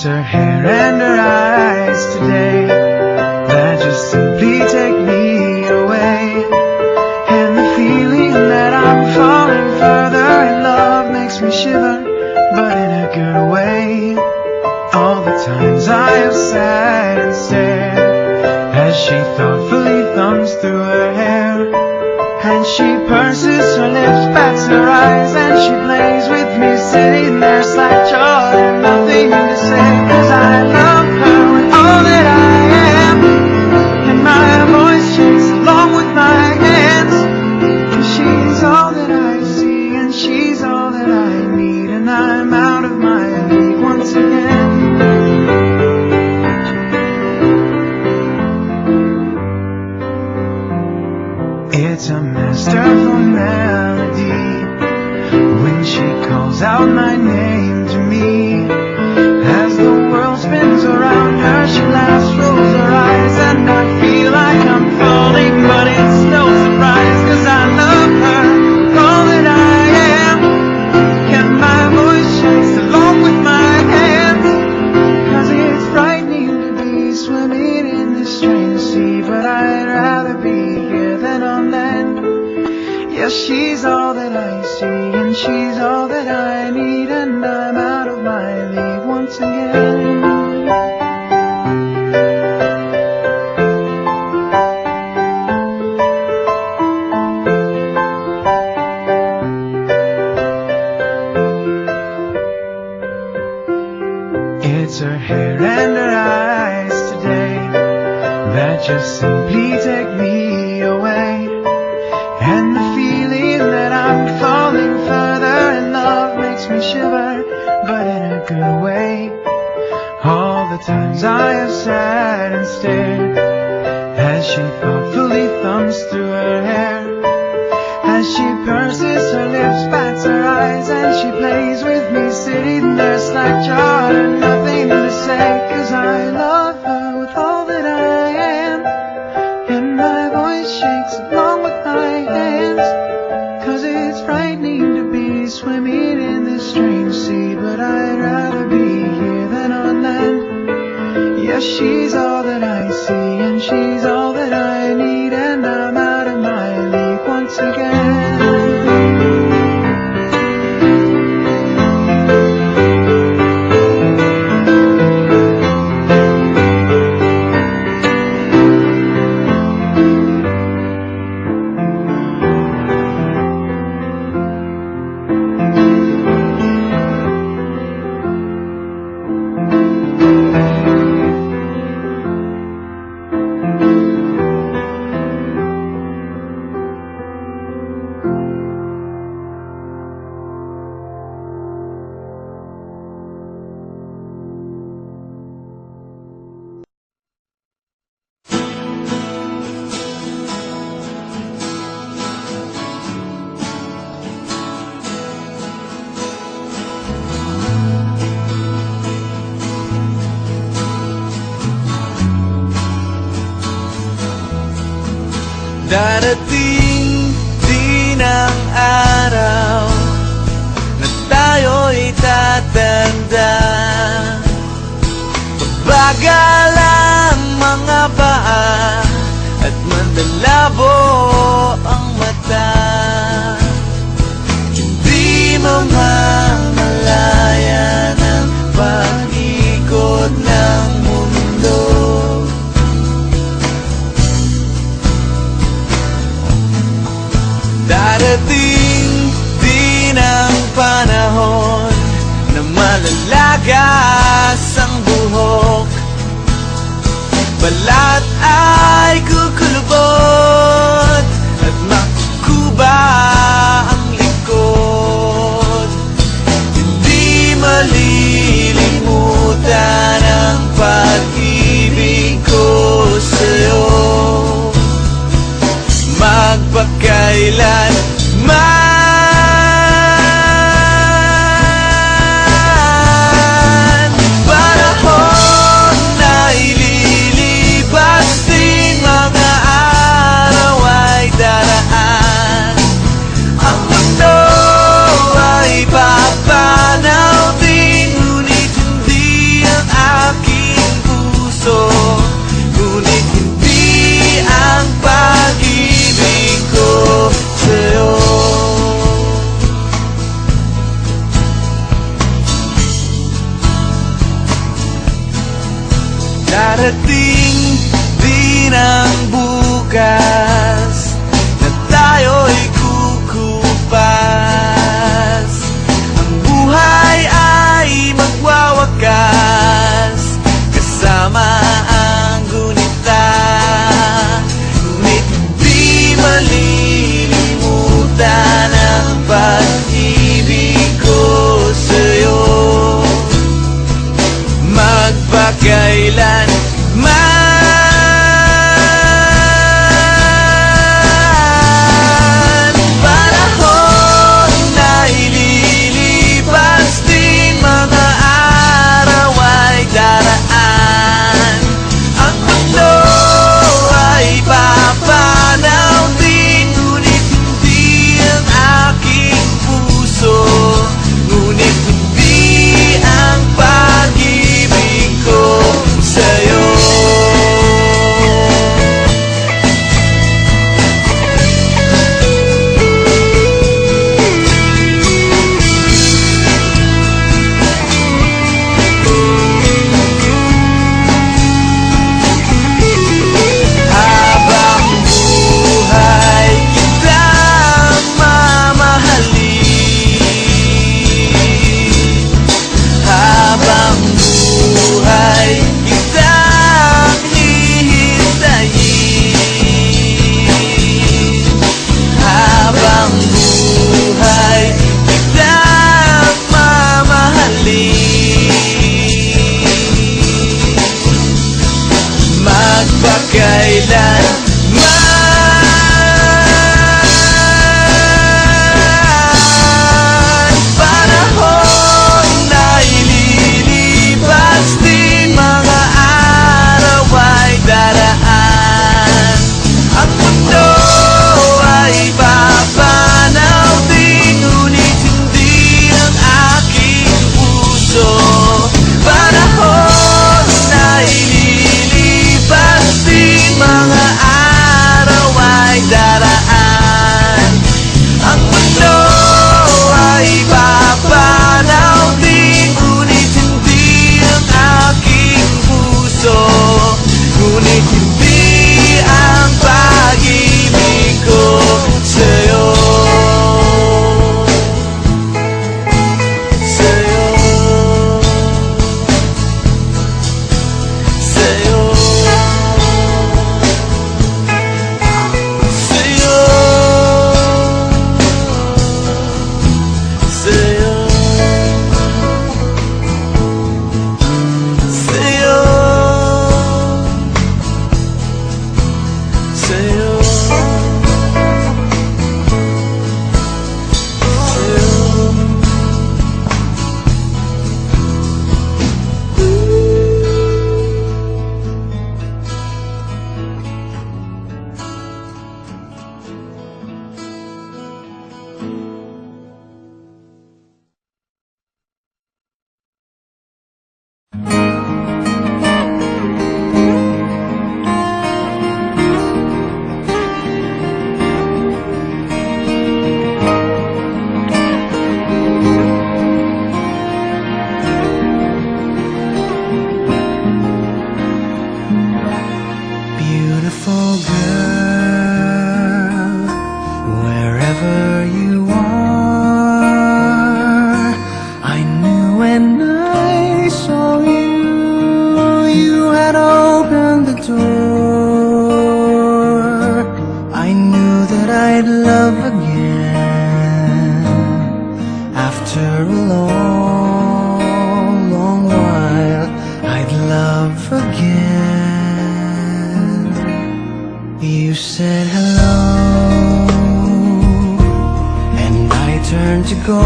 It's her hair and her eyes today that just simply take me away. And the feeling that I'm falling further in love makes me shiver, but in a good way. All the times I have sat and stared as she thoughtfully thumbs through her hair, and she purses her lips, bats her eyes, and she plays with me, sitting there slack-jawed and nothing to say. 'Cause I love her with all that I am, and my voice shakes along with my hands. 'Cause she's all that I see, and she's all that I need, and I'm out of my league once again. It's a masterful melody when she calls out my name to me. As the world spins around her, she laughs, rolls her eyes, and I feel like I'm falling, but it's no surprise. 'Cause I love her with all that I am, and my voice shakes along with my hands. 'Cause it's frightening to be swimming in this strange sea, but I'd rather be here than on land. Yes, she's all that I see, and she's all that I need, and I'm out of my league once again. It's her hair and her eyes today that just simply take me away. And the feeling that I'm falling further in love makes me shiver, but in a good way. All the times I have sat and stared as she thoughtfully thumbs through her hair, as she purses her lips, bats her eyes, and she plays with me, sitting there slack-jawed and nothing to say. 'Cause I love her with all that I am, and my voice shakes along with my hands. 'Cause it's frightening to be swimming in this strange sea, but I'd rather be here than on land. Yes, she's all that I see, and she's all that I need, and I'm out of my league once again. Darating din ang araw na tayo'y tatanda. Mabagal ang mga paa at mandalabo ang mata. Hindi mamamalayan ang pag-ikot ng mundo. Darating din ang panahon na malalagas ang buhok, balat ay kukulubot at makukuba ang likod. Hindi malilimutan ang pag-ibig ko sa'yo, magpakailan man. Panahon na ililipas din, mga araw ay daraan. Ang mundo ay papanaw din, ngunit hindi ang sa'yo. Beautiful girl, wherever you are, I knew when I saw you, you had opened the door. I knew that I'd love again after a long, long while. I'd love again. You said hello, and I turned to go,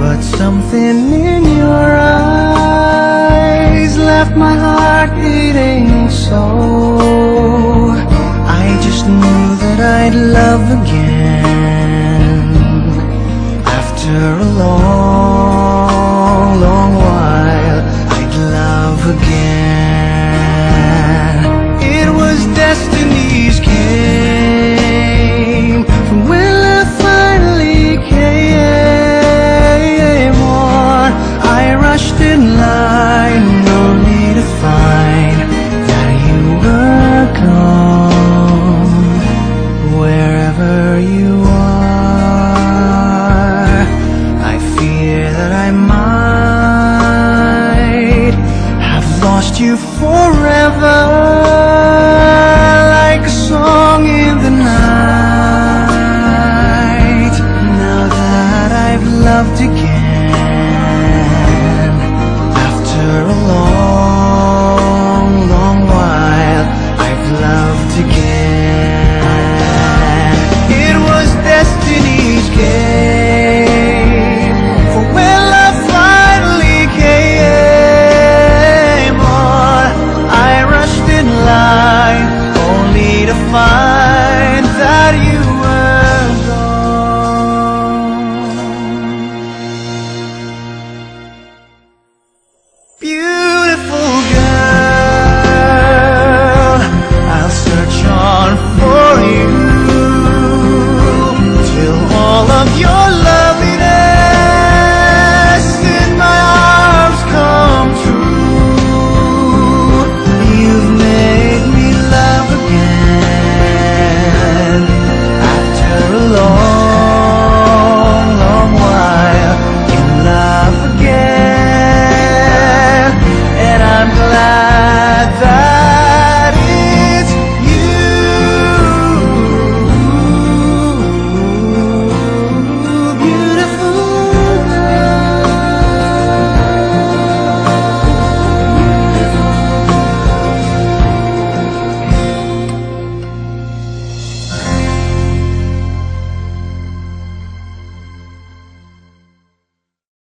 but something in your eyes left my heart beating so.